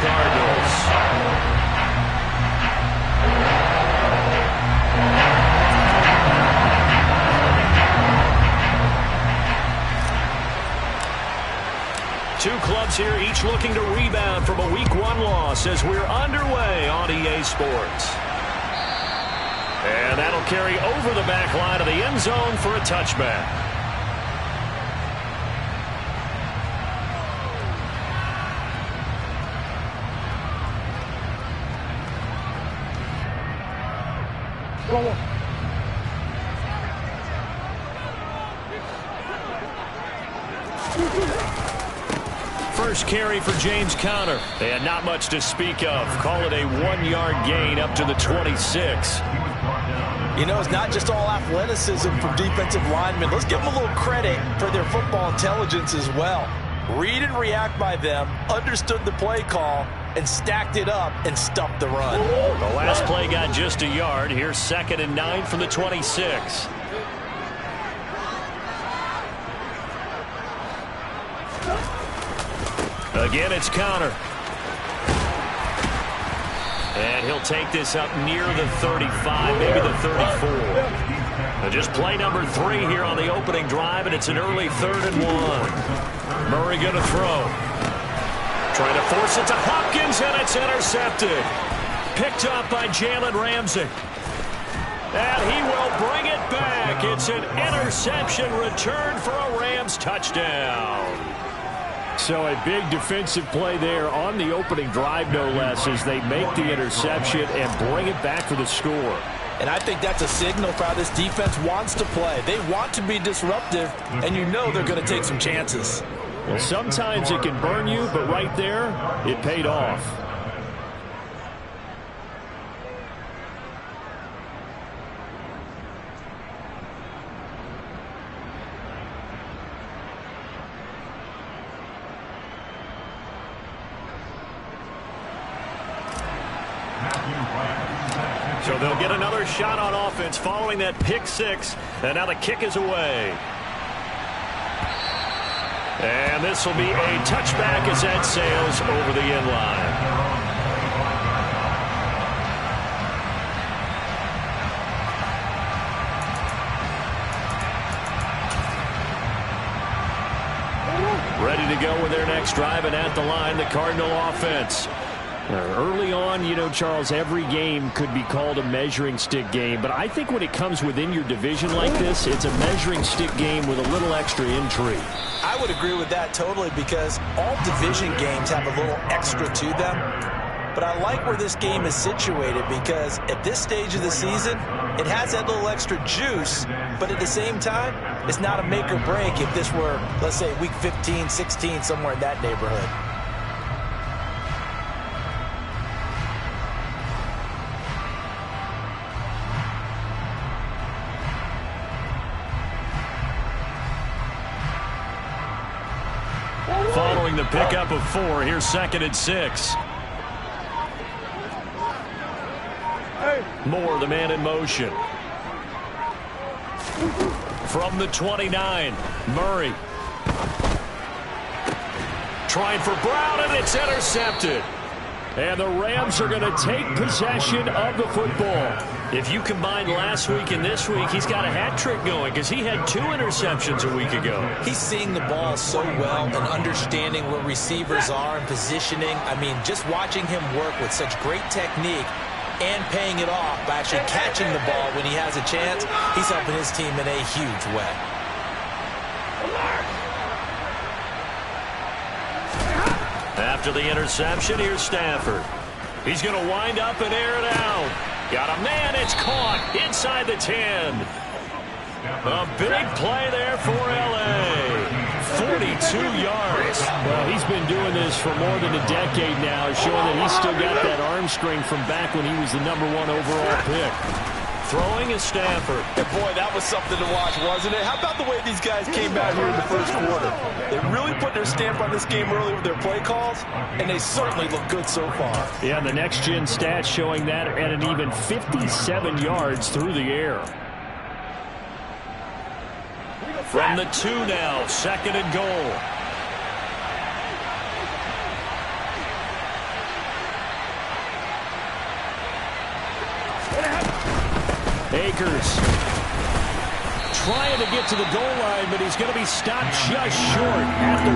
Cardinals. Two clubs here, each looking to rebound from a Week 1 loss as we're underway on EA Sports. And that'll carry over the back line of the end zone for a touchback. First carry for James Conner. And not much to speak of. Call it a 1-yard gain up to the 26. You know, it's not just all athleticism from defensive linemen. Let's give them a little credit for their football intelligence as well. Read and react by them, understood the play call, and stacked it up and stuffed the run. The last play got just a yard. Here's 2nd and 9 from the 26. Again, it's Conner. And he'll take this up near the 35, maybe the 34. And just play number 3 here on the opening drive, and it's an early 3rd and 1. Murray going to throw. Trying to force it to Hopkins, and it's intercepted. Picked up by Jalen Ramsey. And he will bring it back. It's an interception return for a Rams touchdown. So a big defensive play there on the opening drive, no less, as they make the interception and bring it back for the score. And I think that's a signal for how this defense wants to play. They want to be disruptive, and you know they're going to take some chances. Well, sometimes it can burn you, but right there, it paid off. So they'll get another shot on offense following that pick 6. And now the kick is away. And this will be a touchback as that sails over the end line. Ready to go with their next drive, and at the line, the Cardinal offense. Early on, you know, Charles, every game could be called a measuring stick game. But I think when it comes within your division like this, it's a measuring stick game with a little extra intrigue. I would agree with that totally, because all division games have a little extra to them. But I like where this game is situated, because at this stage of the season, it has that little extra juice. But at the same time, it's not a make or break if this were, let's say, week 15, 16, somewhere in that neighborhood. Following the pickup of 4, here's 2nd and 6. Moore, the man in motion. From the 29, Murray. Trying for Brown, and it's intercepted. And the Rams are going to take possession of the football. If you combine last week and this week, he's got a hat trick going, because he had 2 interceptions a week ago. He's seeing the ball so well and understanding where receivers are and positioning. I mean, just watching him work with such great technique and paying it off by actually catching the ball when he has a chance, he's helping his team in a huge way. After the interception, here's Stafford. He's going to wind up and air it out. Got a man, it's caught inside the 10. A big play there for L.A. 42 yards. Well, he's been doing this for more than a decade now, showing that he's still got that arm strength from back when he was the #1 overall pick. Throwing is Stafford. And boy, that was something to watch, wasn't it? How about the way these guys came out here in the first quarter? They really put their stamp on this game early with their play calls, and they certainly look good so far. Yeah, the next-gen stats showing that at an even 57 yards through the air. From the 2 now, 2nd and goal. Akers trying to get to the goal line, but he's going to be stopped just short at the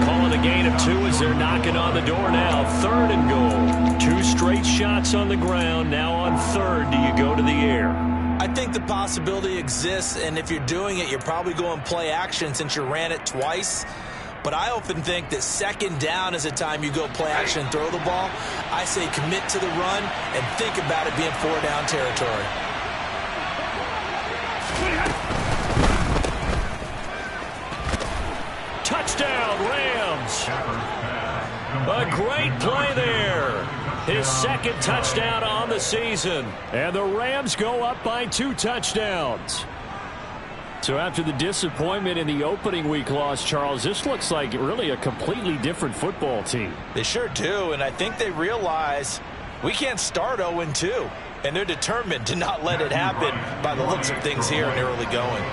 1. Calling a gain of 2 as they're knocking on the door now. 3rd and goal. 2 straight shots on the ground. Now on 3rd, do you go to the air? I think the possibility exists, and if you're doing it, you're probably going play action since you ran it twice. But I often think that 2nd down is the time you go play action and throw the ball. I say commit to the run and think about it being 4-down territory. Touchdown, Rams. A great play there. His 2nd touchdown on the season. And the Rams go up by 2 touchdowns. So after the disappointment in the opening week loss, Charles, this looks like really a completely different football team. They sure do, and I think they realize we can't start 0-2. And they're determined to not let it happen by the looks of things here in the early going.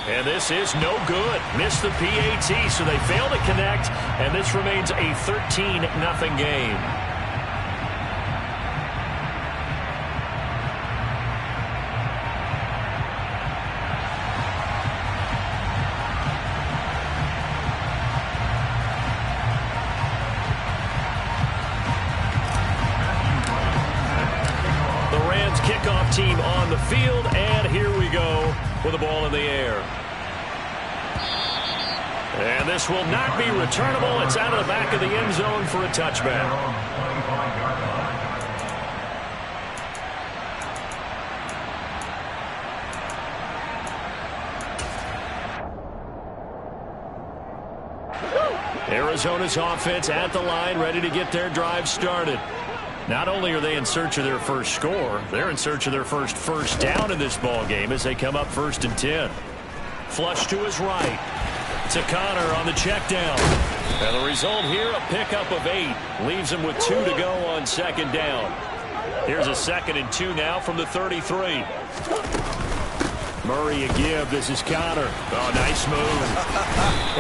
And this is no good. Missed the PAT, so they fail to connect, and this remains a 13-0 game. The Rams kickoff team on the field, and here we go with the ball in the air. And this will not be returnable. It's out of the back of the end zone for a touchback. Arizona's offense at the line, ready to get their drive started. Not only are they in search of their first score, they're in search of their first down in this ball game as they come up 1st and 10. Flush to his right. To Connor on the check down. And the result here, a pickup of 8. Leaves him with 2 to go on 2nd down. Here's a 2nd and 2 now from the 33. Murray a give. This is Connor. Oh, nice move.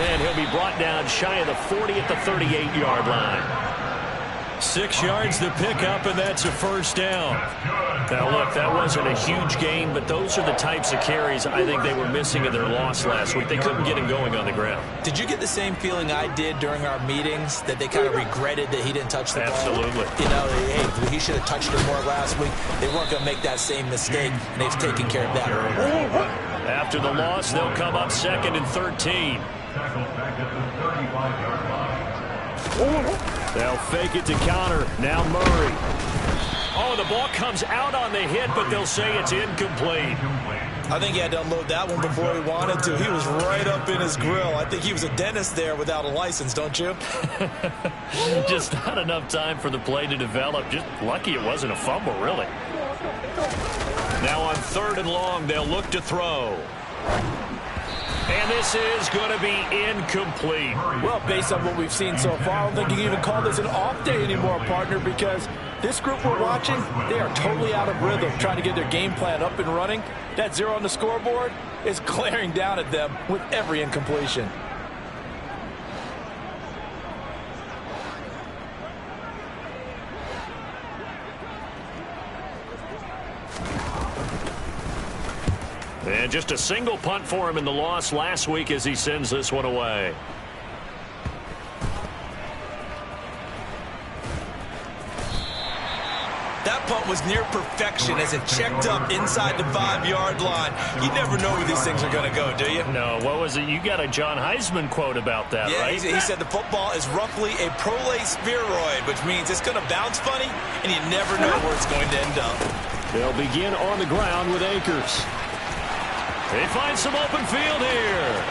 And he'll be brought down shy of the 40 at the 38-yard line. 6 yards to pick up, and that's a 1st down. Now, look, that wasn't a huge gain, but those are the types of carries I think they were missing in their loss last week. They couldn't get him going on the ground. Did you get the same feeling I did during our meetings, that they kind of regretted that he didn't touch the ball? Absolutely. You know, hey, he should have touched it more last week. They weren't going to make that same mistake, and they've taken care of that early. After the loss, they'll come up 2nd and 13. They'll fake it to Connor. Now Murray. Oh, the ball comes out on the hit, but they'll say it's incomplete. I think he had to unload that one before he wanted to. He was right up in his grill. I think he was a dentist there without a license, don't you? Just not enough time for the play to develop. Just lucky it wasn't a fumble, really. Now on 3rd and long, they'll look to throw. And this is going to be incomplete. Well, based on what we've seen so far, I don't think you can even call this an off day anymore, partner, because this group we're watching, they are totally out of rhythm, trying to get their game plan up and running. That 0 on the scoreboard is glaring down at them with every incompletion. And just a single punt for him in the loss last week as he sends this one away. That punt was near perfection as it checked up inside the 5-yard line. You never know where these things are going to go, do you? No, what was it? You got a John Heisman quote about that, yeah, right? He said the football is roughly a prolate spheroid, which means it's going to bounce funny, and you never know where it's going to end up. They'll begin on the ground with Akers. They find some open field here.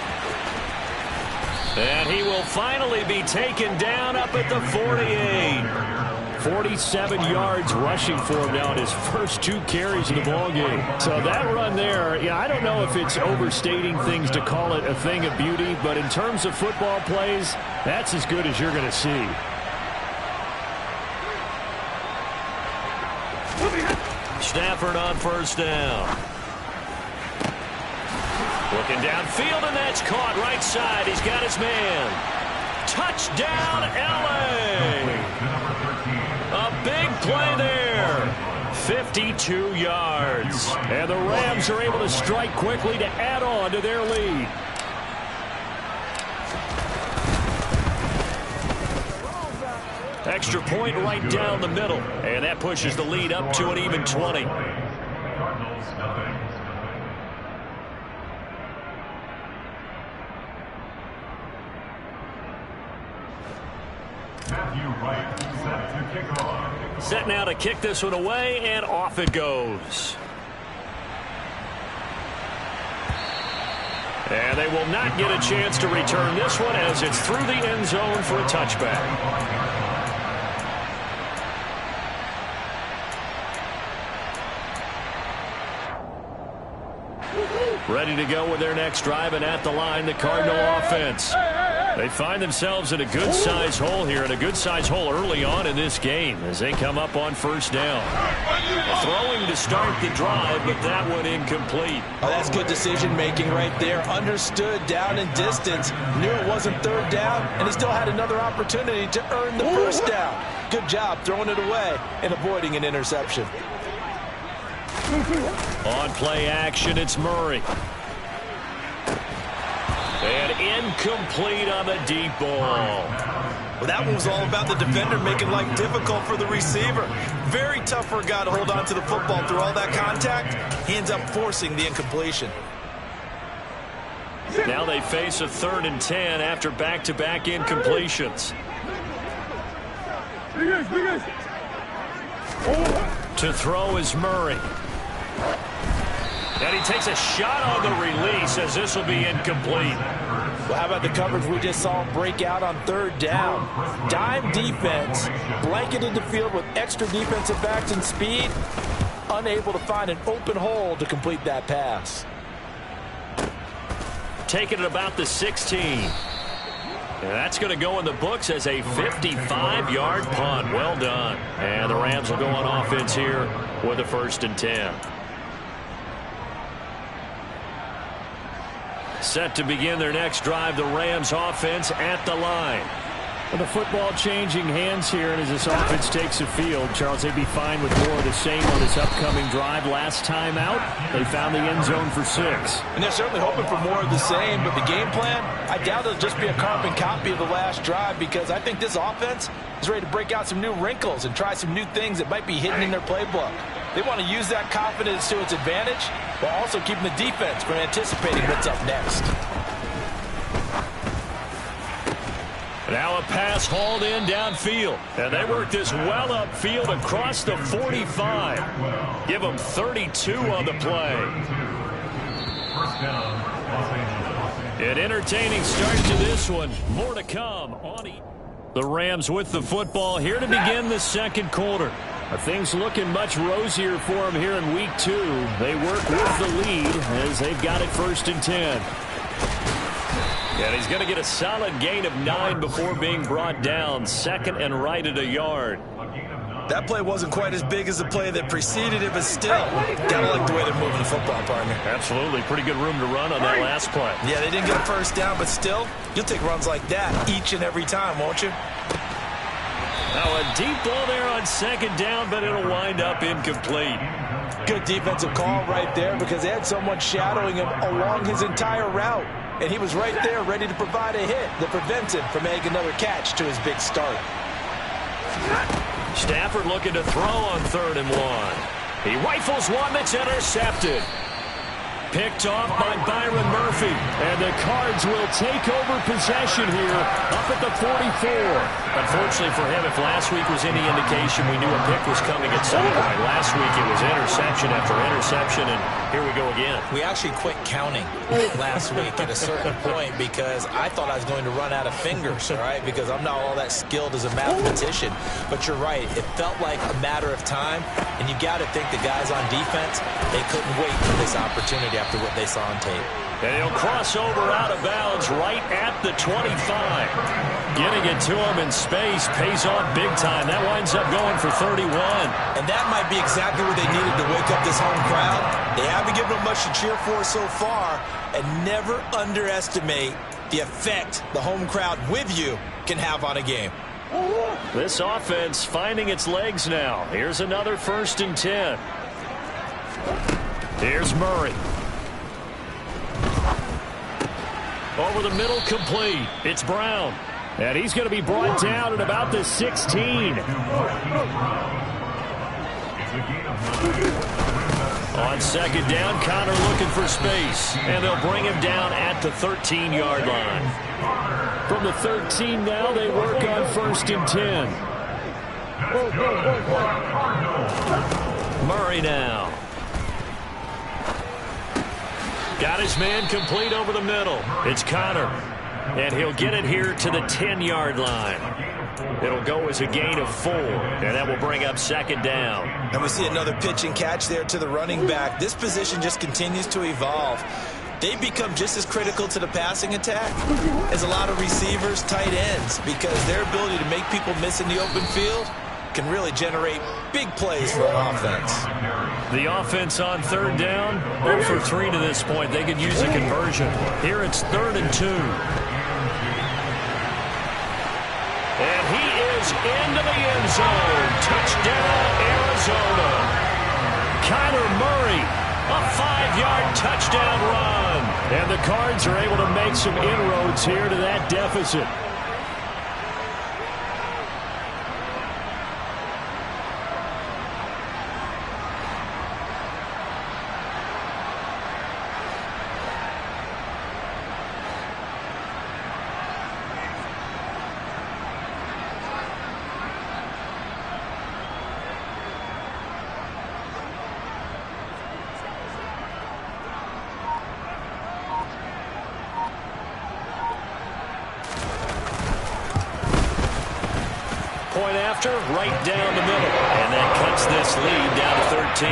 And he will finally be taken down up at the 48. 47 yards rushing for him now in his first 2 carries in the ballgame. So that run there, yeah, I don't know if it's overstating things to call it a thing of beauty, but in terms of football plays, that's as good as you're going to see. Stafford on 1st down. Looking downfield, and that's caught right side. He's got his man. Touchdown, L.A. play there. 52 yards. And the Rams are able to strike quickly to add on to their lead. Extra point right down the middle. And that pushes the lead up to an even 20. Set now to kick this one away, and off it goes. And they will not get a chance to return this one as it's through the end zone for a touchback. Ready to go with their next drive, and at the line, the Cardinal offense. They find themselves in a good-sized hole here, and a good-sized hole early on in this game as they come up on first down. Throwing to start the drive, but that one incomplete. Oh, that's good decision-making right there. Understood down and distance. Knew it wasn't third down, and he still had another opportunity to earn the first down. Good job throwing it away and avoiding an interception. On play action, it's Murray. And incomplete on the deep ball. Well, that one was all about the defender making life difficult for the receiver. Very tough for a guy to hold on to the football through all that contact. He ends up forcing the incompletion. Now they face a 3rd and 10 after back-to-back incompletions. To throw is Murray. And he takes a shot on the release as this will be incomplete. Well, how about the coverage we just saw him break out on 3rd down? Dime defense, blanketed the field with extra defensive backs and speed, unable to find an open hole to complete that pass. Taking it about the 16. And that's going to go in the books as a 55-yard punt. Well done. And the Rams will go on offense here with a 1st and 10. Set to begin their next drive, the Rams offense at the line. Well, the football changing hands here, and as this offense takes the field, Charles, they'd be fine with more of the same on this upcoming drive. Last time out, they found the end zone for 6. And they're certainly hoping for more of the same, but the game plan, I doubt it'll just be a carbon copy of the last drive, because I think this offense is ready to break out some new wrinkles and try some new things that might be hidden in their playbook. They want to use that confidence to its advantage, while also keeping the defense from anticipating what's up next. Now a pass hauled in downfield. And they work this well upfield across the 45. Give them 32 on the play. An entertaining start to this one. More to come on the Rams with the football here to begin the 2nd quarter. Things looking much rosier for them here in week 2. They work with the lead as they've got it 1st and 10. And he's going to get a solid gain of 9 before being brought down. 2nd and right at a yard. That play wasn't quite as big as the play that preceded it, but still, gotta like the way they're moving the football, partner. Absolutely. Pretty good room to run on that last play. Yeah, they didn't get a first down, but still, you'll take runs like that each and every time, won't you? Now a deep ball there on 2nd down, but it'll wind up incomplete. Good defensive call right there, because they had someone shadowing him along his entire route. And he was right there ready to provide a hit that prevents him from making another catch to his big start. Stafford looking to throw on 3rd and 1. He rifles one that's intercepted. Picked off by Byron Murphy. And the Cards will take over possession here up at the 44. Unfortunately for him, if last week was any indication, we knew a pick was coming at some point. Last week it was interception after interception, and here we go again. We actually quit counting last week at a certain point because I thought I was going to run out of fingers, all right, because I'm not all that skilled as a mathematician. But you're right. It felt like a matter of time, and you got to think the guys on defense, they couldn't wait for this opportunity after what they saw on tape. And he'll cross over out of bounds right at the 25. Getting it to him in space pays off big time. That winds up going for 31. And that might be exactly what they needed to wake up this home crowd. They haven't given them much to cheer for so far. And never underestimate the effect the home crowd with you can have on a game. This offense finding its legs now. Here's another 1st and 10. Here's Murray. Over the middle, complete. It's Brown. And he's going to be brought down at about the 16. On 2nd down, Connor looking for space. And they'll bring him down at the 13-yard line. From the 13 now, they work on 1st and 10. Murray now. Got his man complete over the middle. It's Connor. And he'll get it here to the 10-yard line. It'll go as a gain of 4. And that will bring up 2nd down. And we see another pitch and catch there to the running back. This position just continues to evolve. They've become just as critical to the passing attack as a lot of receivers, tight ends, because their ability to make people miss in the open field can really generate big plays for an offense. The offense on 3rd down, 0 for 3 to this point. They could use a conversion. Here it's 3rd and 2. And he is into the end zone. Touchdown, Arizona. Kyler Murray, a 5-yard touchdown run. And the Cards are able to make some inroads here to that deficit. Point after, right down the middle. And that cuts this lead down to 13.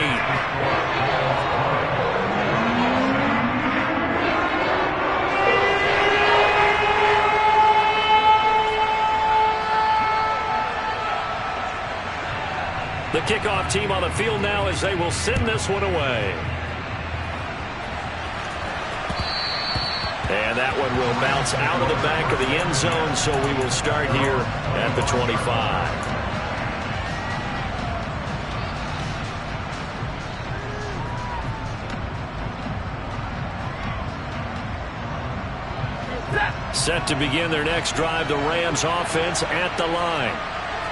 The kickoff team on the field now as they will send this one away. And that one will bounce out of the back of the end zone, so we will start here at the 25. Set to begin their next drive, the Rams offense at the line.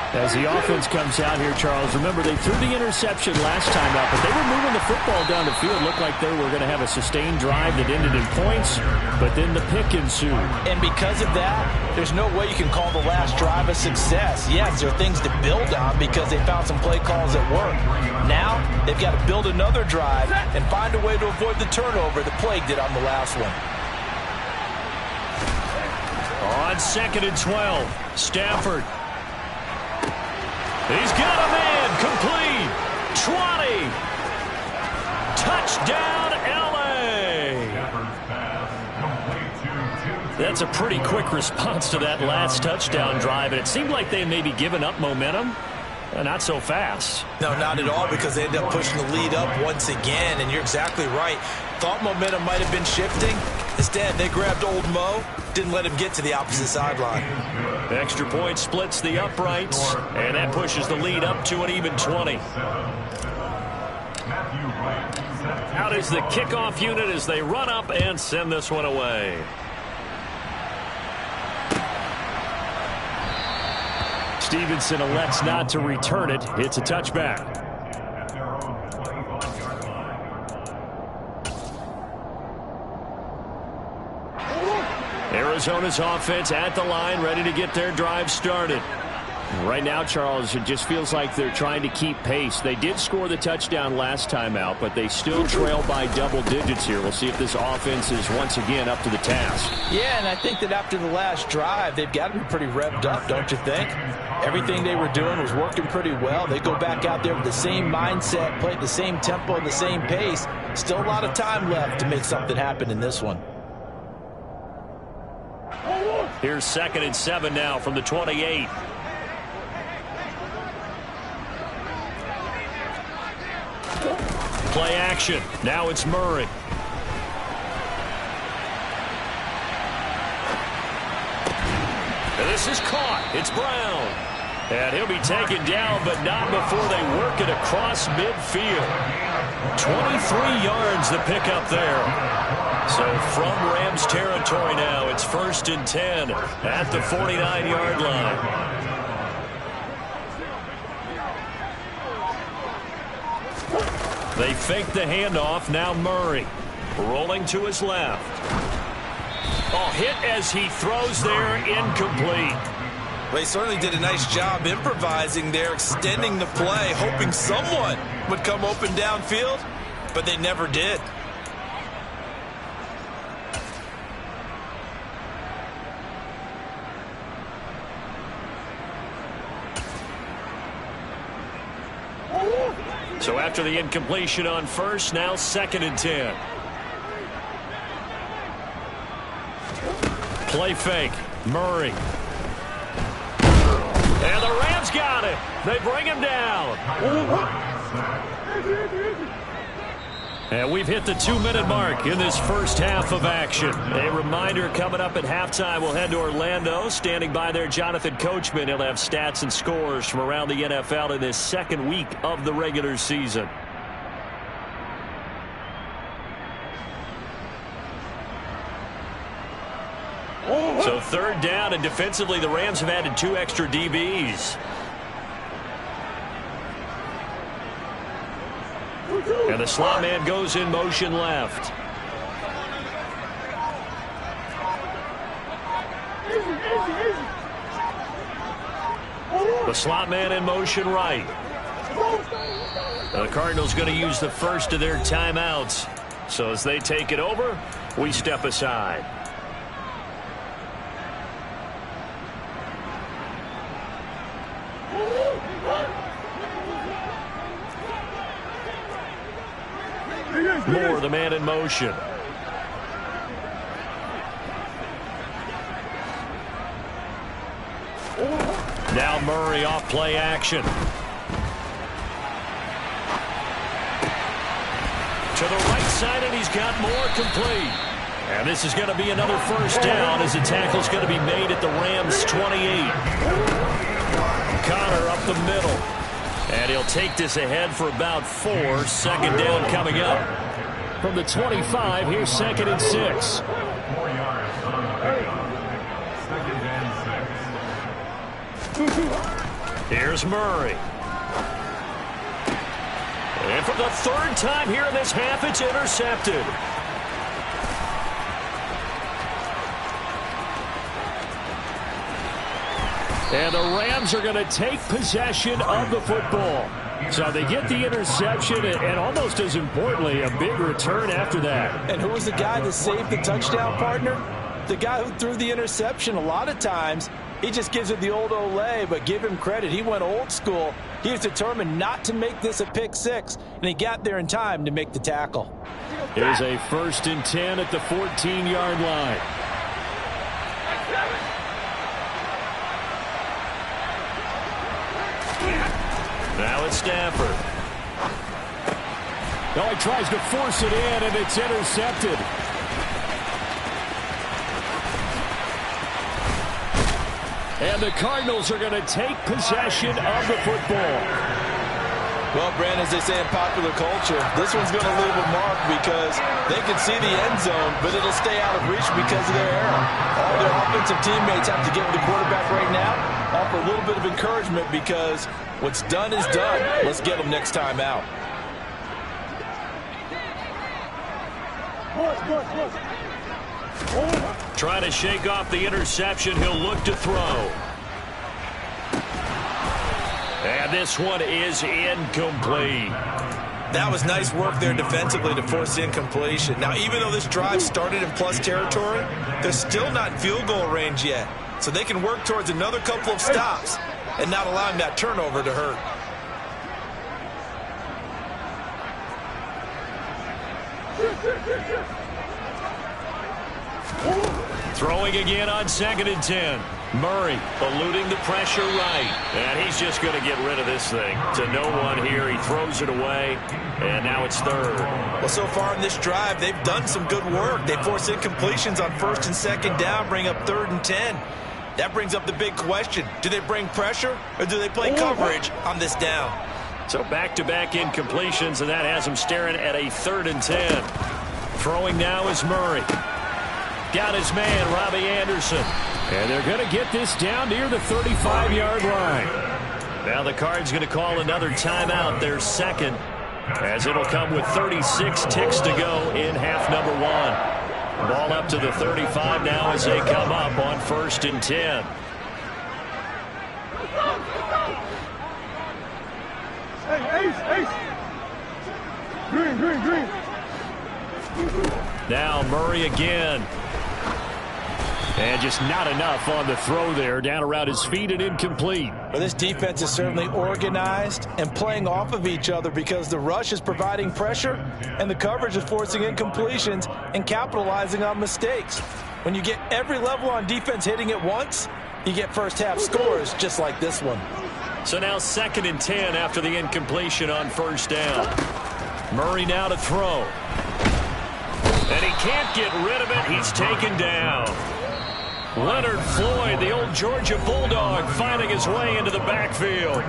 As the offense comes out here, Charles, remember they threw the interception last time out, but they were moving the football down the field. Looked like they were going to have a sustained drive that ended in points, but then the pick ensued. And because of that, there's no way you can call the last drive a success. Yes, there are things to build on because they found some play calls that work. Now, they've got to build another drive and find a way to avoid the turnover that plagued it on the last one. On 2nd and 12, Stafford. He's got a man complete. 20. Touchdown, L.A. That's a pretty quick response to that last touchdown drive, and it seemed like they may be giving up momentum. Not so fast. No, not at all, because they ended up pushing the lead up once again, and you're exactly right. Thought momentum might have been shifting. Instead, they grabbed old Mo, didn't let him get to the opposite sideline. Extra point splits the uprights, and that pushes the lead up to an even 20. Out is the kickoff unit as they run up and send this one away. Stevenson elects not to return it. It's a touchback. Arizona's offense at the line, ready to get their drive started. Right now, Charles, it just feels like they're trying to keep pace. They did score the touchdown last time out, but they still trail by double digits here. We'll see if this offense is once again up to the task. Yeah, and I think that after the last drive, they've got to be pretty revved up, don't you think? Everything they were doing was working pretty well. They go back out there with the same mindset, play at the same tempo, and the same pace. Still a lot of time left to make something happen in this one. Here's 2nd and 7 now from the 28. Play action. Now it's Murray. And this is caught. It's Brown. And he'll be taken down, but not before they work it across midfield. 23 yards the pickup there. So from Rams territory now, it's 1st and 10 at the 49-yard line. They fake the handoff. Now Murray rolling to his left. Oh, hit as he throws there, incomplete. They certainly did a nice job improvising there, extending the play, hoping someone would come open downfield, but they never did. So after the incompletion on first, now 2nd and 10. Play fake. Murray. And the Rams got it. They bring him down. And we've hit the 2-minute mark in this first half of action. A reminder coming up at halftime, we'll head to Orlando. Standing by there, Jonathan Coachman. He'll have stats and scores from around the NFL in this second week of the regular season. So 3rd down, and defensively the Rams have added 2 extra DBs. And the slot man goes in motion left. The slot man in motion right. The Cardinals going to use the first of their timeouts. So as they take it over, we step aside. Moore, the man in motion. Now Murray off play action. To the right side, and he's got Moore complete. And this is going to be another 1st down as the tackle's going to be made at the Rams' 28. Connor up the middle. And he'll take this ahead for about 4. 2nd down coming up. From the 25, here's 2nd and 6. 4 yards. 2nd and 6. Here's Murray. And for the 3rd time here in this half, it's intercepted. And the Rams are going to take possession of the football. So they get the interception, and almost as importantly, a big return after that. And who was the guy that saved the touchdown, partner? The guy who threw the interception. A lot of times, he just gives it the old Olay, but give him credit. He went old school. He was determined not to make this a pick 6, and he got there in time to make the tackle. Here's a 1st and 10 at the 14-yard line. Now it's Stafford. Oh, he tries to force it in, and it's intercepted. And the Cardinals are going to take possession of the football. Well, Brandon, as they say in popular culture, this one's going to leave a mark because they can see the end zone, but it'll stay out of reach because of their error. All their offensive teammates have to get with the quarterback right now, offer a little bit of encouragement because what's done is done. Let's get them next time out. Trying to shake off the interception. He'll look to throw. And this one is incomplete. That was nice work there defensively to force incompletion. Now, even though this drive started in plus territory, they're still not in field goal range yet. So they can work towards another couple of stops and not allowing that turnover to hurt. Throwing again on 2nd and 10. Murray eluding the pressure right. And he's just going to get rid of this thing. To no one here. He throws it away. And now it's 3rd. Well, so far in this drive, they've done some good work. They force incompletions on 1st and 2nd down, bring up 3rd and 10. That brings up the big question. Do they bring pressure or do they play coverage on this down? So back-to-back incompletions, and that has him staring at a 3rd and 10. Throwing now is Murray. Got his man, Robbie Anderson. And they're going to get this down near the 35-yard line. Now the Cards going to call another timeout, their second, as it'll come with 36 ticks to go in half number 1. Ball up to the 35 now as they come up on 1st and 10. Ace. Green. Now Murray again. And just not enough on the throw there. Down around his feet and incomplete. Well, this defense is certainly organized and playing off of each other because the rush is providing pressure and the coverage is forcing incompletions and capitalizing on mistakes. When you get every level on defense hitting at once, you get first-half scores just like this one. So now 2nd and 10 after the incompletion on 1st down. Murray now to throw. And he can't get rid of it. He's taken down. Leonard Floyd, the old Georgia Bulldog, finding his way into the backfield.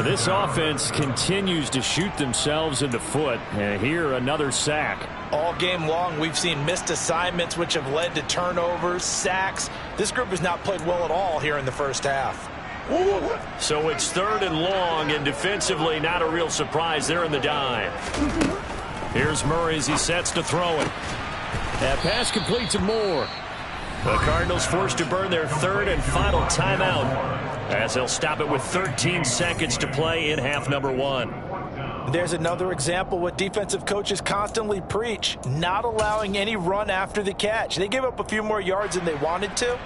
This offense continues to shoot themselves in the foot. And here, another sack. All game long, we've seen missed assignments, which have led to turnovers, sacks. This group has not played well at all here in the first half. So it's 3rd and long, and defensively, not a real surprise there in the dime. Here's Murray as he sets to throw it. That pass complete to Moore. The Cardinals forced to burn their 3rd and final timeout as they'll stop it with 13 seconds to play in half number 1. There's another example what defensive coaches constantly preach, not allowing any run after the catch. They gave up a few more yards than they wanted to,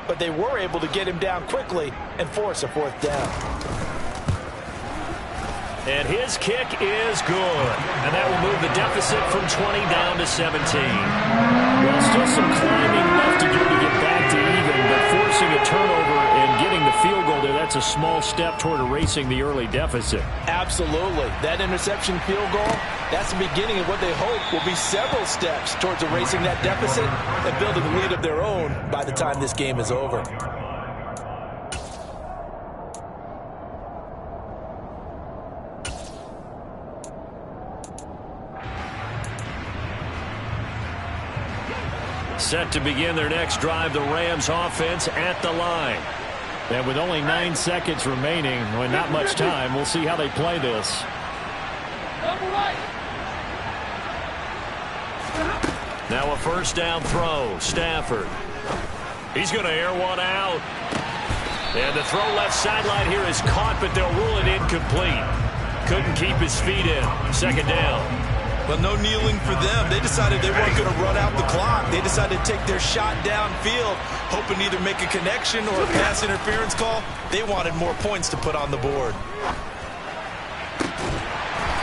but they were able to get him down quickly and force a 4th down. And his kick is good. And that will move the deficit from 20 down to 17. Well, still some climbing left to do to get back to even, but forcing a turnover and getting the field goal there, that's a small step toward erasing the early deficit. Absolutely. That interception field goal, that's the beginning of what they hope will be several steps towards erasing that deficit and building a lead of their own by the time this game is over. Set to begin their next drive, the Rams offense at the line. And with only 9 seconds remaining, well, not much time, we'll see how they play this. Now a 1st down throw, Stafford. He's going to air one out. And the throw left sideline here is caught, but they'll rule it incomplete. Couldn't keep his feet in. 2nd down. Well, no kneeling for them. They decided they weren't going to run out the clock. They decided to take their shot downfield, hoping to either make a connection or a pass interference call. They wanted more points to put on the board.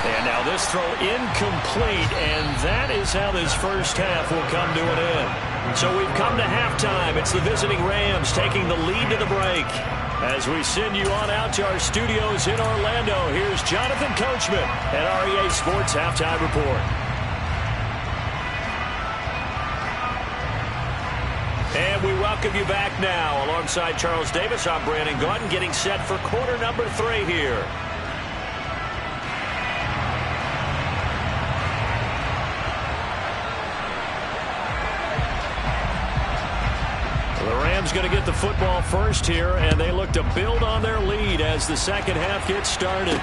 And now this throw incomplete, and that is how this first half will come to an end. So we've come to halftime. It's the visiting Rams taking the lead to the break. As we send you on out to our studios in Orlando, here's Jonathan Coachman at REA Sports Halftime Report. And we welcome you back now. Alongside Charles Davis, I'm Brandon Gaudin, getting set for quarter number 3 here. The Rams going to get the football first here, and they look to build on their lead as the second half gets started.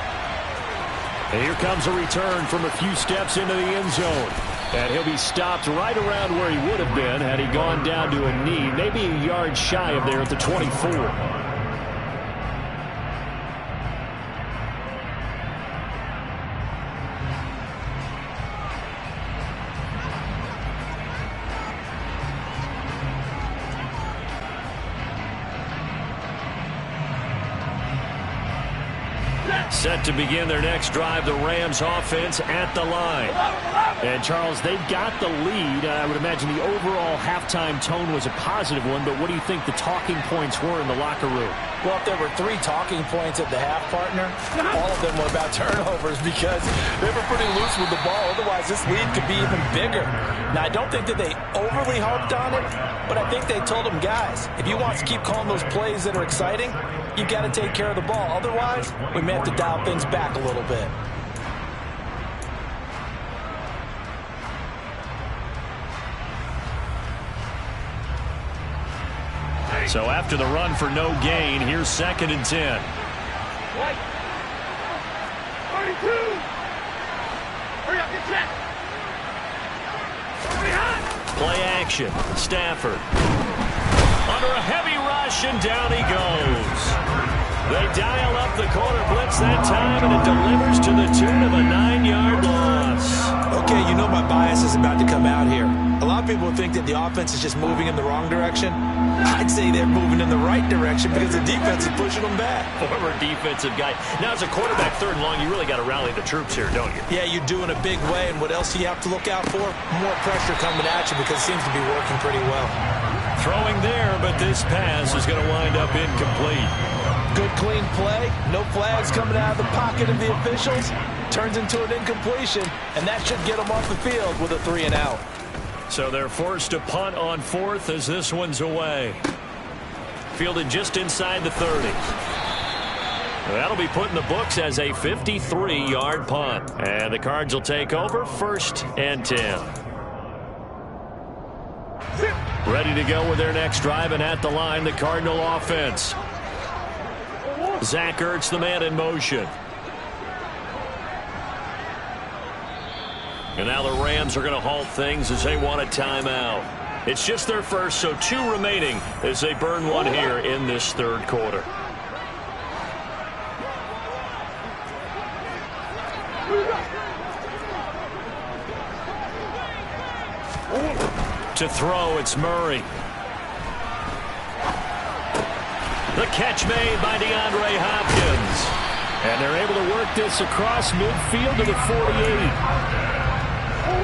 And here comes a return from a few steps into the end zone. And he'll be stopped right around where he would have been had he gone down to a knee, maybe a yard shy of there at the 24. Set to begin their next drive, the Rams offense at the line. And, Charles, they've got the lead. I would imagine the overall halftime tone was a positive one, but what do you think the talking points were in the locker room? Well, if there were 3 talking points at the half, partner, all of them were about turnovers because they were pretty loose with the ball. Otherwise, this lead could be even bigger. Now, I don't think that they overly harped on it, but I think they told them, guys, if you want to keep calling those plays that are exciting, you've got to take care of the ball. Otherwise, we may have to dial things back a little bit. So after the run for no gain, here's 2nd and 10. 32. Hurry up, get set. Play action. Stafford. Under a heavy rush, and down he goes. They dial up the corner blitz that time, and it delivers to the tune of a 9-yard loss. Okay, you know my bias is about to come out here. A lot of people think that the offense is just moving in the wrong direction. I'd say they're moving in the right direction because the defense is pushing them back. Former defensive guy. Now, as a quarterback, 3rd and long, you really got to rally the troops here, don't you? Yeah, you do in a big way, and what else do you have to look out for? More pressure coming at you because it seems to be working pretty well. Throwing there, but this pass is going to wind up incomplete. Good, clean play. No flags coming out of the pocket of the officials. Turns into an incompletion, and that should get them off the field with a 3 and out. So they're forced to punt on 4th as this one's away. Fielded just inside the 30. That'll be put in the books as a 53-yard punt. And the Cards will take over 1st and 10. Ready to go with their next drive, and at the line, the Cardinal offense. Zach Ertz, the man in motion. And now the Rams are going to halt things as they want a timeout. It's just their first, so 2 remaining as they burn one here in this 3rd quarter. To throw, it's Murray. The catch made by DeAndre Hopkins. And they're able to work this across midfield to the 48.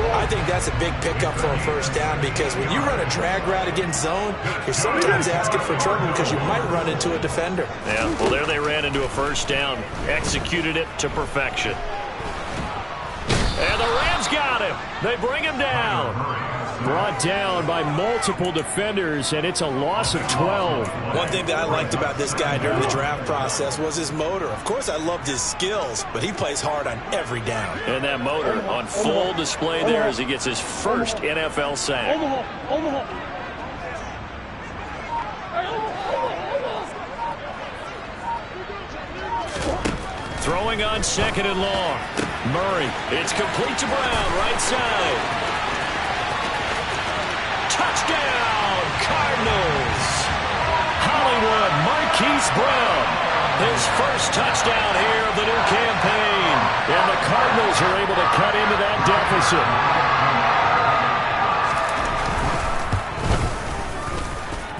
I think that's a big pickup for a 1st down because when you run a drag route against zone, you're sometimes asking for trouble because you might run into a defender. Yeah, well, there they ran into a 1st down. Executed it to perfection. And the Rams got him. They bring him down. Brought down by multiple defenders, and it's a loss of 12. One thing that I liked about this guy during the draft process was his motor. Of course, I loved his skills, but he plays hard on every down. And that motor on full display there as he gets his first NFL sack. Throwing on 2nd and long. Murray, it's complete to Brown, right side. Touchdown, Cardinals. Hollywood, Marquise Brown. His first touchdown here of the new campaign. And the Cardinals are able to cut into that deficit.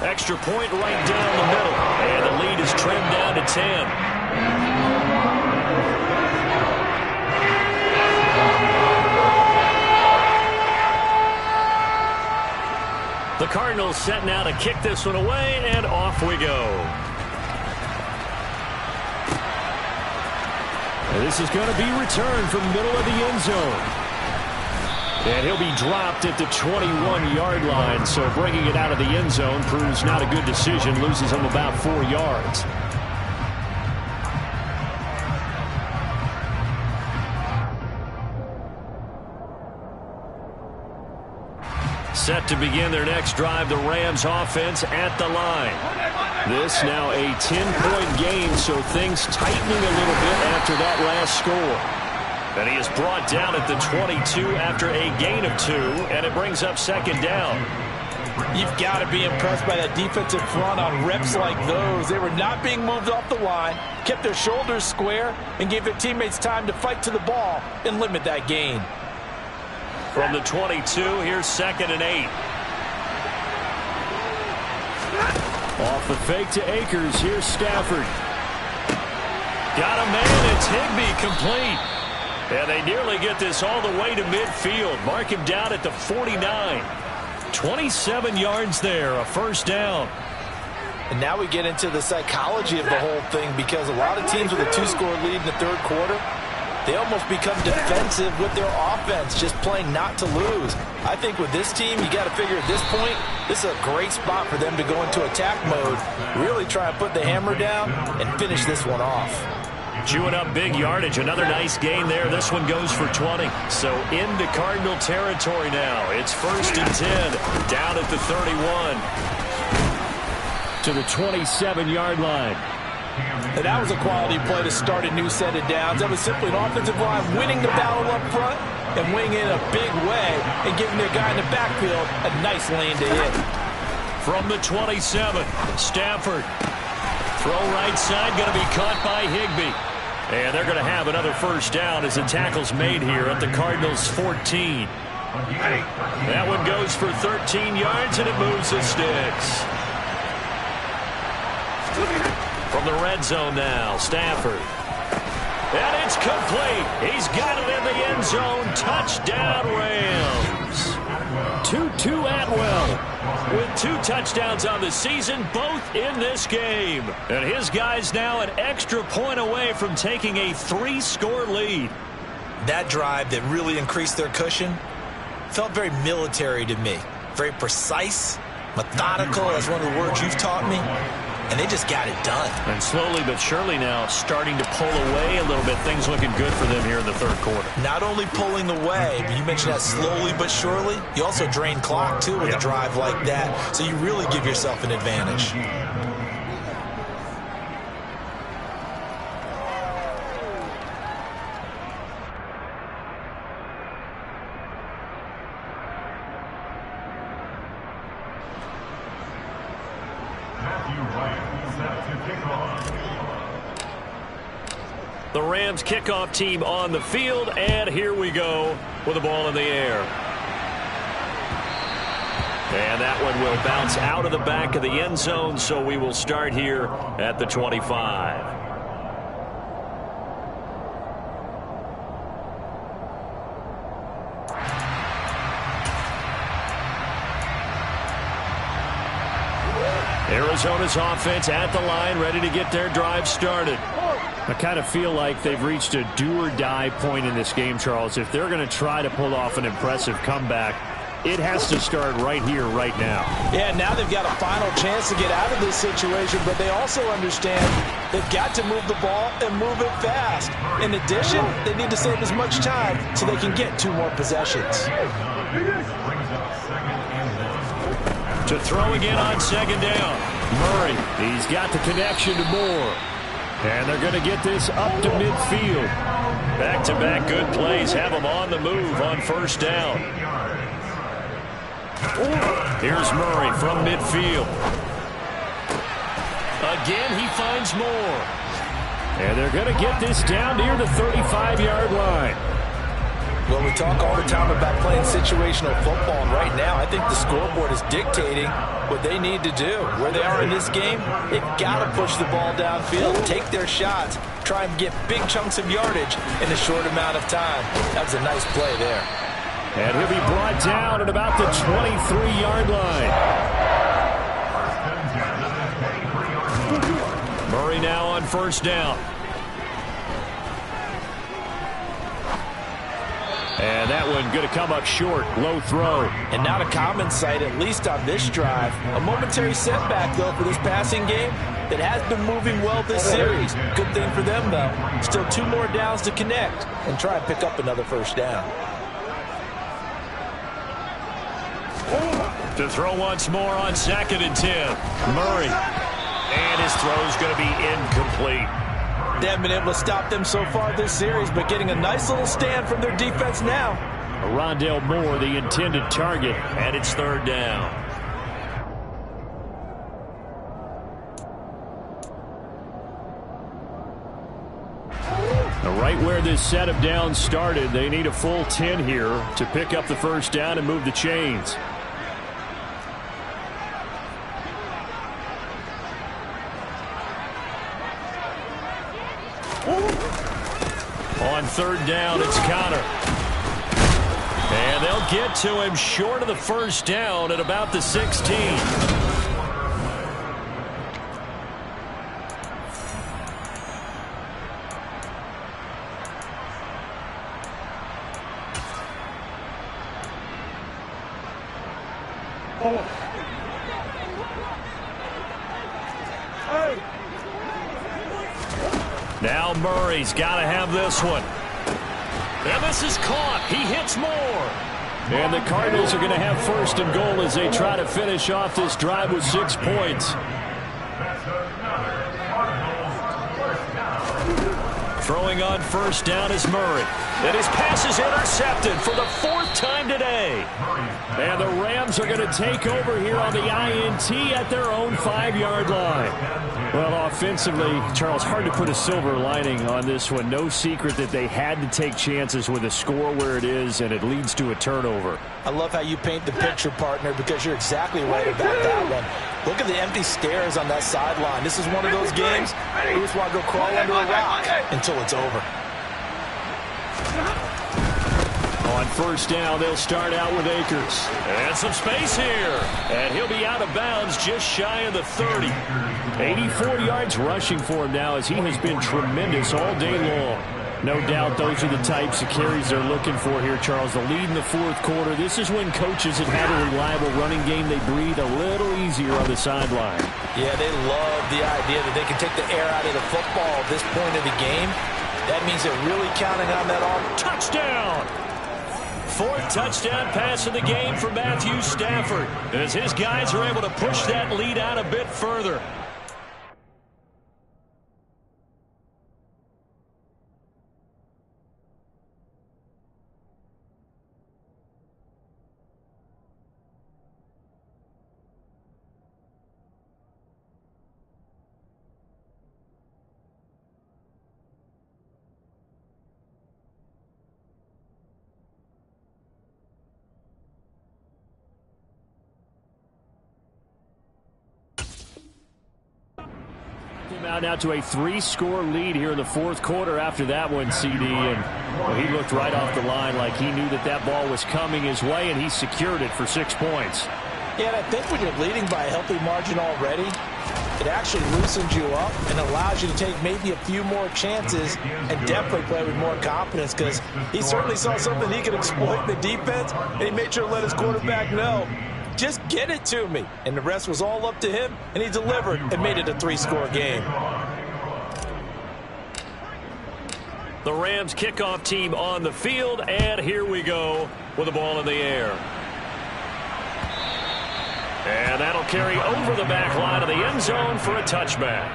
Extra point right down the middle. And the lead is trimmed down to 10. The Cardinals set now to kick this one away, and off we go. And this is going to be returned from middle of the end zone. And he'll be dropped at the 21-yard line, so bringing it out of the end zone proves not a good decision, loses him about 4 yards. Set to begin their next drive, the Rams offense at the line. This now a 10-point game, so things tightening a little bit after that last score. And he is brought down at the 22 after a gain of 2, and it brings up 2nd down. You've got to be impressed by that defensive front on reps like those. They were not being moved off the line, kept their shoulders square, and gave their teammates time to fight to the ball and limit that gain. From the 22, here's 2nd and 8. Off the fake to Akers, here's Stafford. Got a man. It's Higbee, complete. And they nearly get this all the way to midfield. Mark him down at the 49. 27 yards there, a first down. And now we get into the psychology of the whole thing, because a lot of teams with a 2-score lead in the third quarter, they almost become defensive with their offense, just playing not to lose. I think with this team, you got to figure at this point, this is a great spot for them to go into attack mode, really try and put the hammer down and finish this one off. Chewing up big yardage. Another nice gain there. This one goes for 20. So into Cardinal territory now. It's 1st and 10. Down at the 31. To the 27-yard line. And that was a quality play to start a new set of downs. That was simply an offensive line winning the battle up front and winning it in a big way and giving their guy in the backfield a nice lane to hit. From the 27, Stafford. Throw right side, going to be caught by Higbee. And they're going to have another first down as the tackle's made here at the Cardinals' 14. That one goes for 13 yards, and it moves the sticks. From the red zone now, Stafford. And it's complete. He's got it in the end zone. Touchdown, Rams. 2-2 Atwell with 2 touchdowns on the season, both in this game. And his guys now an extra point away from taking a 3-score lead. That drive that really increased their cushion felt very military to me. Very precise, methodical, that's one of the words you've taught me. And they just got it done. And slowly but surely now starting to pull away a little bit. Things looking good for them here in the third quarter. Not only pulling away, but you mentioned that slowly but surely. You also drain clock, too, with a drive like that. So you really give yourself an advantage. The Rams kickoff team on the field, and here we go with the ball in the air. And that one will bounce out of the back of the end zone, so we will start here at the 25. Arizona's offense at the line, ready to get their drive started. I kind of feel like they've reached a do-or-die point in this game, Charles. If they're going to try to pull off an impressive comeback, it has to start right here, right now. Yeah, now they've got a final chance to get out of this situation, but they also understand they've got to move the ball and move it fast. In addition, they need to save as much time so they can get 2 more possessions. To throw again on second down. Murray, he's got the connection to Moore. And they're going to get this up to midfield. Back-to-back good plays have them on the move on first down. Here's Murray from midfield. Again, he finds Moore. And they're going to get this down near the 35-yard line. Well, we talk all the time about playing situational football, and right now I think the scoreboard is dictating what they need to do. Where they are in this game, they've got to push the ball downfield, take their shots, try and get big chunks of yardage in a short amount of time. That was a nice play there. And he'll be brought down at about the 23-yard line. Murray now on first down. And that one going to come up short. Low throw. And not a common sight, at least on this drive. A momentary setback, though, for this passing game that has been moving well this series. Good thing for them, though. Still 2 more downs to connect and try and pick up another first down. To throw once more on 2nd and 10. Murray. And his throw's going to be incomplete. They haven't been able to stop them so far this series, but getting a nice little stand from their defense now. Rondale Moore, the intended target, and it's third down. Now, right where this set of downs started, they need a full 10 here to pick up the first down and move the chains. On third down, it's Connor. And they'll get to him short of the first down at about the 16. Now Murray's got to have this one. And this is caught. He hits more. And the Cardinals are going to have first and goal as they try to finish off this drive with 6 points. Throwing on first down is Murray. And his pass is intercepted for the 4th time today. And the Rams are going to take over here on the INT at their own 5-yard line. Well, offensively, Charles, hard to put a silver lining on this one. No secret that they had to take chances with a score where it is, and it leads to a turnover. I love how you paint the picture, partner, because you're exactly right about that one. Look at the empty stares on that sideline. This is one of those games where you just want to go crawl under a rock until it's over. On first down, they'll start out with Akers. And some space here. And he'll be out of bounds just shy of the 30. 84 yards rushing for him now as he has been tremendous all day long. No doubt those are the types of carries they're looking for here, Charles. The lead in the 4th quarter. This is when coaches that have a reliable running game, they breathe a little easier on the sideline. Yeah, they love the idea that they can take the air out of the football at this point of the game. That means they're really counting on that arm. Touchdown! 4th touchdown pass of the game for Matthew Stafford as his guys are able to push that lead out a bit further. Now to a 3-score lead here in the 4th quarter after that one, CD. And well, he looked right off the line like he knew that that ball was coming his way, and he secured it for 6 points. Yeah, and I think when you're leading by a healthy margin already, it actually loosens you up and allows you to take maybe a few more chances and definitely play with more confidence, because he certainly saw something he could exploit in the defense, and he made sure to let his quarterback know, just get it to me. And the rest was all up to him, and he delivered and made it a 3-score game. The Rams kickoff team on the field, and here we go with the ball in the air. And that'll carry over the back line of the end zone for a touchback.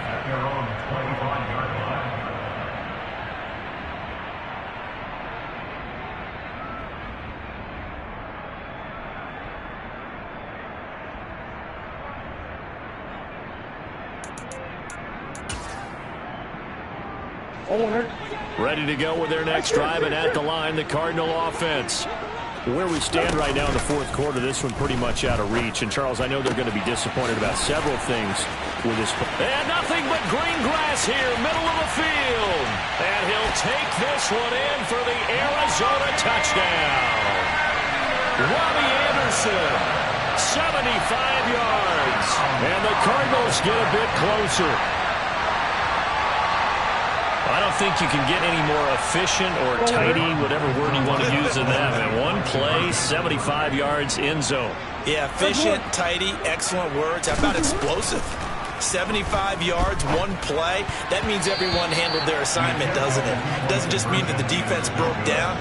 Ready to go with their next drive, and at the line, the Cardinal offense. Where we stand right now in the 4th quarter, this one pretty much out of reach. And, Charles, I know they're going to be disappointed about several things with this. And nothing but green grass here, middle of the field. And he'll take this one in for the Arizona touchdown. Robbie Anderson, 75 yards. And the Cardinals get a bit closer. I don't think you can get any more efficient or tidy, whatever word you want to use in that. And one play, 75 yards, end zone. Yeah, efficient, tidy, excellent words. How about explosive? 75 yards, one play. That means everyone handled their assignment, doesn't it? It doesn't just mean that the defense broke down.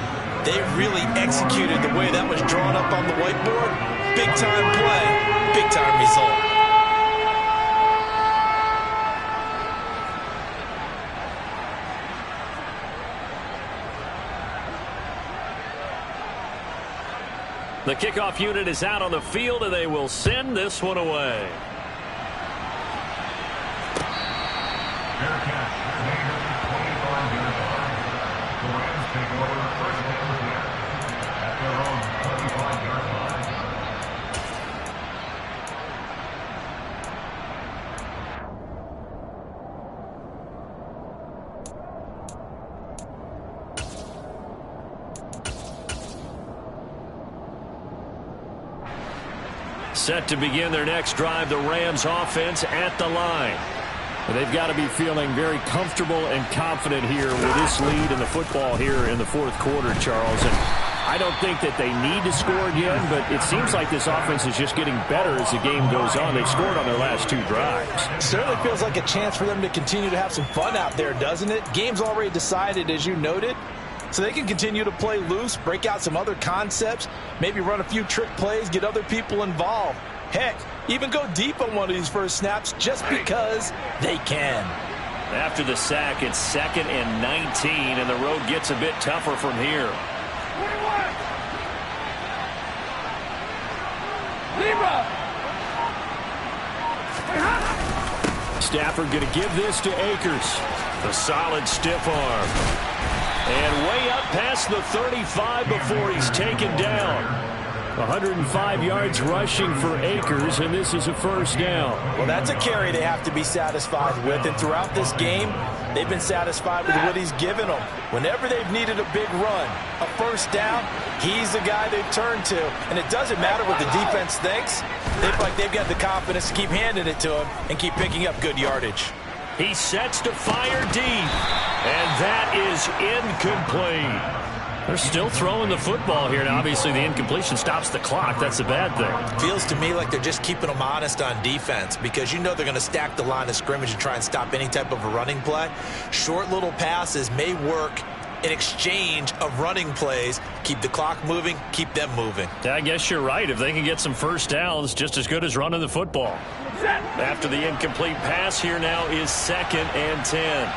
They really executed the way that was drawn up on the whiteboard. Big-time play, big-time result. The kickoff unit is out on the field, and they will send this one away. Set to begin their next drive, the Rams offense at the line. And they've got to be feeling very comfortable and confident here with this lead in the football here in the fourth quarter, Charles. And I don't think that they need to score again, but it seems like this offense is just getting better as the game goes on. They've scored on their last 2 drives. Certainly feels like a chance for them to continue to have some fun out there, doesn't it? Game's already decided, as you noted. So they can continue to play loose, break out some other concepts, maybe run a few trick plays, get other people involved. Heck, even go deep on one of these first snaps just because they can. After the sack, it's 2nd and 19, and the road gets a bit tougher from here. 21. Libra. Stafford going to give this to Akers. The solid stiff arm. And way up past the 35 before he's taken down. 105 yards rushing for Akers, and this is a first down. Well, that's a carry they have to be satisfied with, and throughout this game, they've been satisfied with what he's given them. Whenever they've needed a big run, a first down, he's the guy they've turned to. And it doesn't matter what the defense thinks. They feel like they've got the confidence to keep handing it to him and keep picking up good yardage. He sets to fire deep, and that is incomplete. They're still throwing the football here, and obviously the incompletion stops the clock. That's a bad thing. Feels to me like they're just keeping them honest on defense because you know they're going to stack the line of scrimmage and try and stop any type of a running play. Short little passes may work in exchange of running plays. Keep the clock moving, keep them moving. Yeah, I guess you're right. If they can get some first downs, just as good as running the football. After the incomplete pass, here now is 2nd and 10.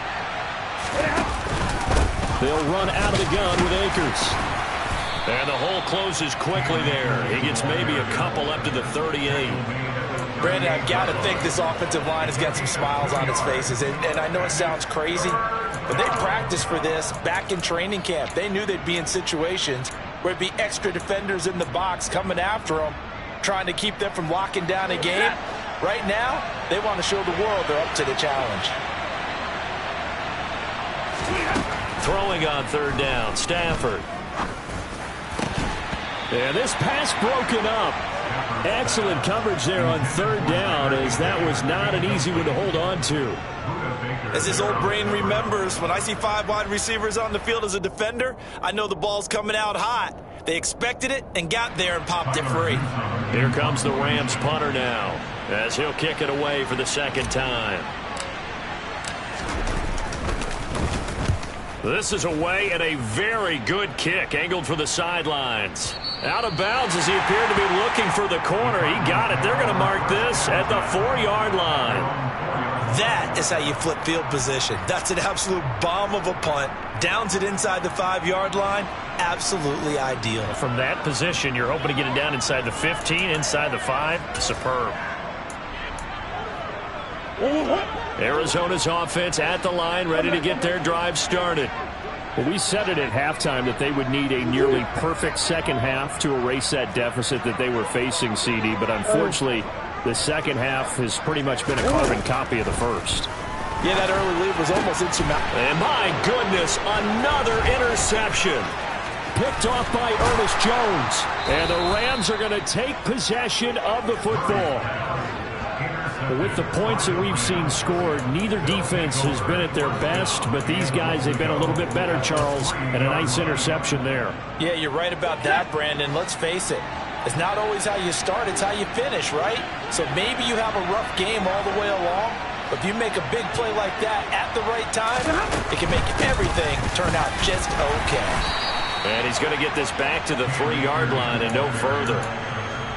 They'll run out of the gun with Akers. And the hole closes quickly there. He gets maybe a couple up to the 38. Brandon, I've got to think this offensive line has got some smiles on its faces. And I know it sounds crazy, but they practiced for this back in training camp. They knew they'd be in situations where it'd be extra defenders in the box coming after them, trying to keep them from locking down a game. Right now, they want to show the world they're up to the challenge. Throwing on 3rd down, Stafford. And this pass broken up. Excellent coverage there on 3rd down, as that was not an easy one to hold on to. As his old brain remembers, when I see 5 wide receivers on the field as a defender, I know the ball's coming out hot. They expected it and got there and popped it free. Here comes the Rams punter now, as he'll kick it away for the 2nd time. This is away and a very good kick, angled for the sidelines. Out of bounds as he appeared to be looking for the corner. He got it. They're going to mark this at the 4-yard line. That is how you flip field position. That's an absolute bomb of a punt. Downs it inside the 5-yard line. Absolutely ideal. From that position, you're hoping to get it down inside the 15, inside the 5. Superb. Arizona's offense at the line, ready to get their drive started. Well, we said it at halftime that they would need a nearly perfect second half to erase that deficit that they were facing, CD. But unfortunately, the second half has pretty much been a carbon copy of the first. Yeah, that early lead was almost insurmountable. And my goodness, another interception. Picked off by Ernest Jones. And the Rams are going to take possession of the football. But with the points that we've seen scored, neither defense has been at their best, but these guys, they've been a little bit better, Charles, and a nice interception there. Yeah, you're right about that, Brandon. Let's face it. It's not always how you start, it's how you finish, right? So maybe you have a rough game all the way along, but if you make a big play like that at the right time, it can make everything turn out just okay. And he's going to get this back to the 3-yard line and no further.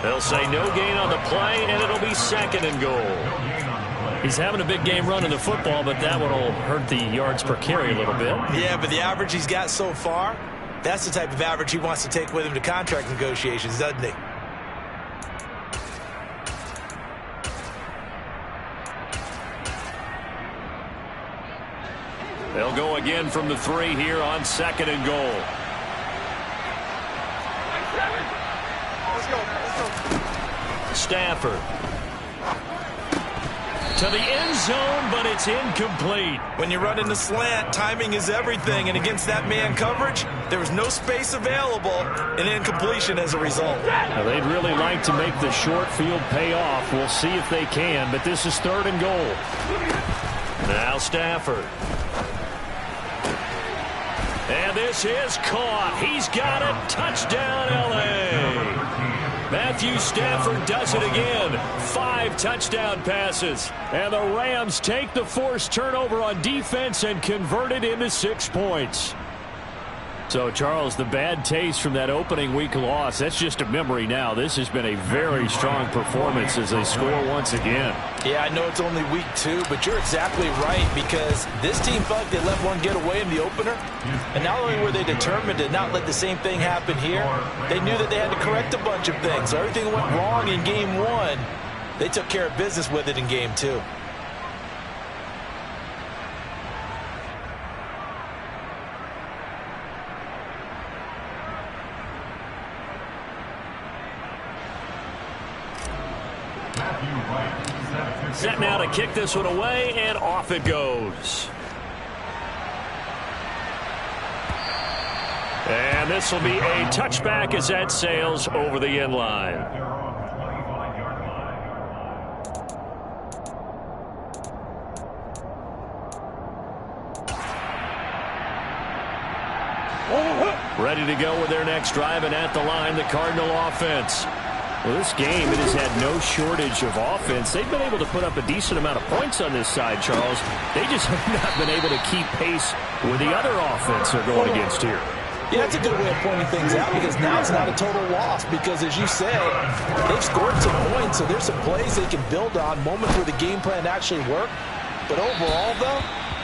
They'll say no gain on the play, and it'll be 2nd and goal. He's having a big game running the football, but that one will hurt the yards per carry a little bit. Yeah, but the average he's got so far, that's the type of average he wants to take with him to contract negotiations, doesn't he? They'll go again from the 3 here on 2nd and goal. Stafford. to the end zone, but it's incomplete. When you run in the slant, timing is everything, and against that man coverage, there was no space available, and incompletion as a result. Now, they'd really like to make the short field pay off. We'll see if they can, but this is 3rd and goal. Now Stafford. And this is caught. He's got it. Touchdown, L.A. Matthew Stafford does it again. 5 touchdown passes. And the Rams take the forced turnover on defense and convert it into 6 points. So, Charles, the bad taste from that opening week loss, that's just a memory now. This has been a very strong performance as they score once again. Yeah, I know it's only week 2, but you're exactly right, because this team felt like they let one get away in the opener. And not only were they determined to not let the same thing happen here, they knew that they had to correct a bunch of things. So everything went wrong in game 1. They took care of business with it in game 2. Set now to kick this one away, and off it goes. And this will be a touchback as that sails over the end line. Ready to go with their next drive, and at the line, the Cardinal offense. Well, this game, it has had no shortage of offense. They've been able to put up a decent amount of points on this side, Charles. They just have not been able to keep pace with the other offense they're going against here. Yeah, that's a good way of pointing things out, because now it's not a total loss, because as you said, they've scored some points, so there's some plays they can build on, moments where the game plan actually worked. But overall, though,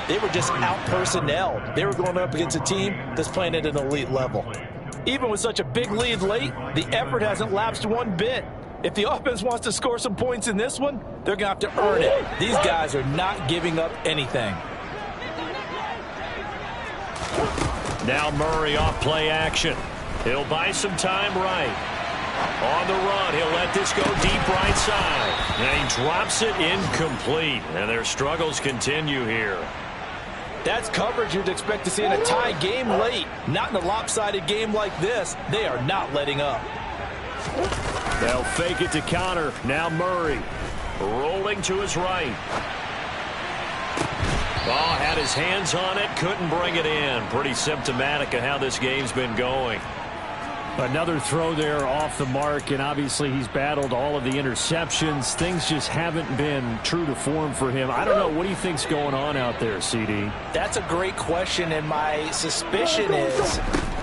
they were just out-personnelled. They were going up against a team that's playing at an elite level. Even with such a big lead late, the effort hasn't lapsed one bit. If the offense wants to score some points in this one, they're going to have to earn it. These guys are not giving up anything. Now Murray off play action. He'll buy some time right. On the run, he'll let this go deep right side. And he drops it incomplete. And their struggles continue here. That's coverage you'd expect to see in a tie game late. Not in a lopsided game like this. They are not letting up. They'll fake it to counter. Now Murray. Rolling to his right. Oh, had his hands on it. Couldn't bring it in. Pretty symptomatic of how this game's been going. Another throw there off the mark, and obviously he's battled all of the interceptions. Things just haven't been true to form for him. I don't know. What do you think's going on out there, CD? That's a great question, and my suspicion is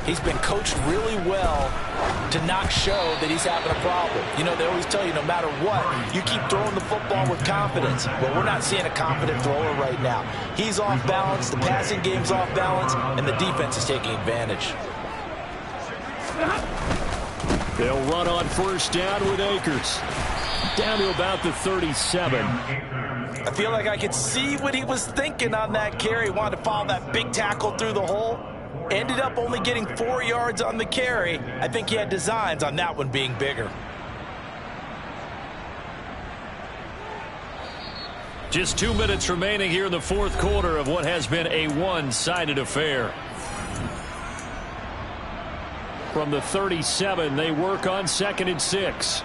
he's been coached really well to not show that he's having a problem. You know, they always tell you no matter what, you keep throwing the football with confidence. Well, we're not seeing a confident thrower right now. He's off balance, the passing game's off balance, and the defense is taking advantage. They'll run on first down with Akers. Down to about the 37. I feel like I could see what he was thinking on that carry. He wanted to follow that big tackle through the hole. Ended up only getting 4 yards on the carry. I think he had designs on that one being bigger. Just 2 minutes remaining here in the fourth quarter of what has been a one-sided affair. From the 37, they work on 2nd and 6.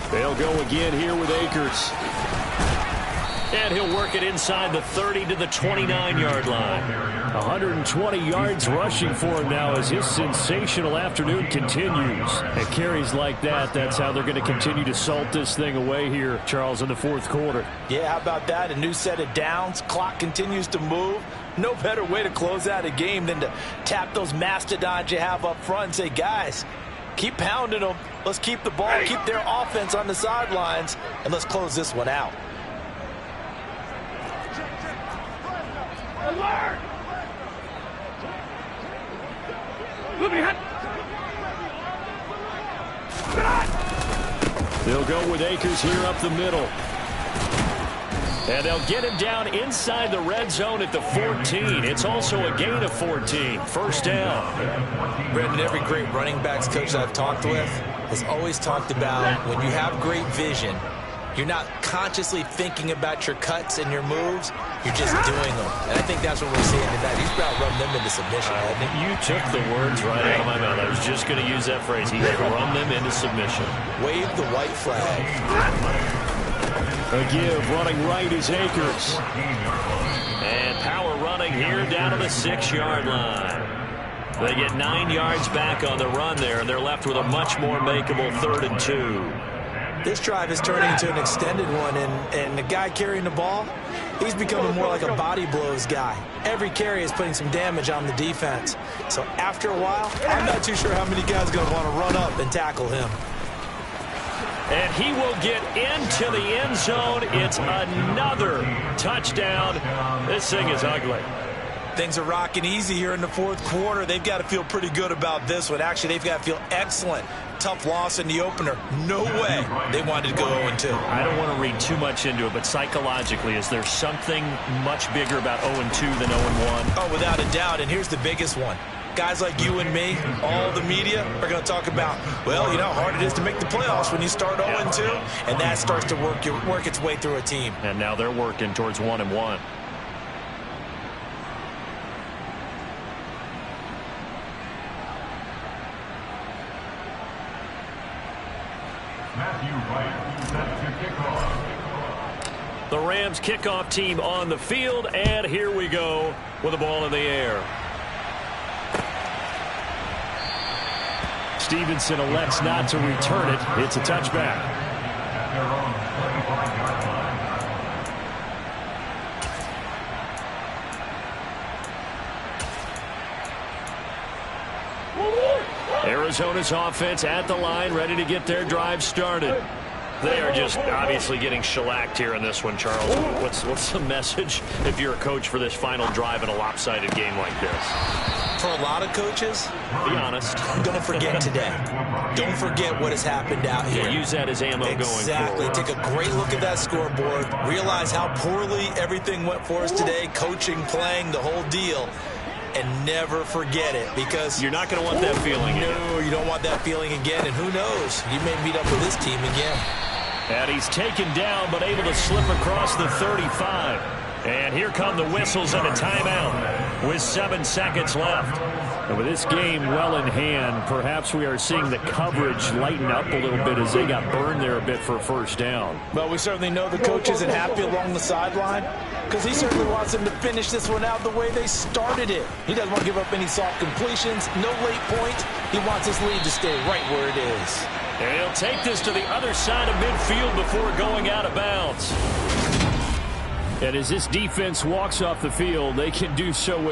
They'll go again here with Akers. And he'll work it inside the 30 to the 29-yard line. 120 yards rushing for him now as his sensational afternoon continues. And carries like that, that's how they're going to continue to salt this thing away here, Charles, in the fourth quarter. Yeah, how about that? A new set of downs. Clock continues to move. No better way to close out a game than to tap those mastodons you have up front and say, guys, keep pounding them. Let's keep the ball, keep their offense on the sidelines, and let's close this one out. Alert! They'll go with Akers here up the middle. And they'll get him down inside the red zone at the 14. It's also a gain of 14. First down. Brendan, every great running backs coach I've talked with has always talked about when you have great vision, you're not consciously thinking about your cuts and your moves. You're just doing them. And I think that's what we're seeing tonight. He's about to run them into submission, hasn't he? You took the words right out of my mouth. I was just going to use that phrase. He had run them into submission. Wave the white flag. A give running right is Akers. And power running here down to the 6-yard line. They get 9 yards back on the run there, and they're left with a much more makeable 3rd and 2. This drive is turning into an extended one, and the guy carrying the ball, he's becoming more like a body blows guy. Every carry is putting some damage on the defense. So after a while, I'm not too sure how many guys are going to want to run up and tackle him. And he will get into the end zone. It's another touchdown. This thing is ugly. Things are rocking easy here in the 4th quarter. They've got to feel pretty good about this one. Actually, they've got to feel excellent. Tough loss in the opener. No way they wanted to go 0-2. I don't want to read too much into it, but psychologically, is there something much bigger about 0-2 than 0-1? Oh, without a doubt, and here's the biggest one. Guys like you and me, all the media, are going to talk about, well, you know how hard it is to make the playoffs when you start 0-2, and that starts to work its way through a team. And now they're working towards 1-1. The Rams kickoff team on the field, and here we go with the ball in the air. Stevenson elects not to return it. It's a touchback. Arizona's offense at the line, ready to get their drive started. They are just obviously getting shellacked here in this one, Charles. What's the message if you're a coach for this final drive in a lopsided game like this? For a lot of coaches, be honest. Don't forget today. Don't forget what has happened out here. Yeah, use that as ammo going forward. Exactly. Take a great look at that scoreboard. Realize how poorly everything went for us today. Coaching, playing, the whole deal. And never forget it, because you're not going to want that feeling again. No, you don't want that feeling again. And who knows? You may meet up with this team again. And he's taken down, but able to slip across the 35. And here come the whistles and a timeout with 7 seconds left. And with this game well in hand, perhaps we are seeing the coverage lighten up a little bit as they got burned there a bit for a first down. Well, we certainly know the coach isn't happy along the sideline, because he certainly wants them to finish this one out the way they started it. He doesn't want to give up any soft completions, no late points. He wants his lead to stay right where it is. And he'll take this to the other side of midfield before going out of bounds. And as this defense walks off the field, they can do so with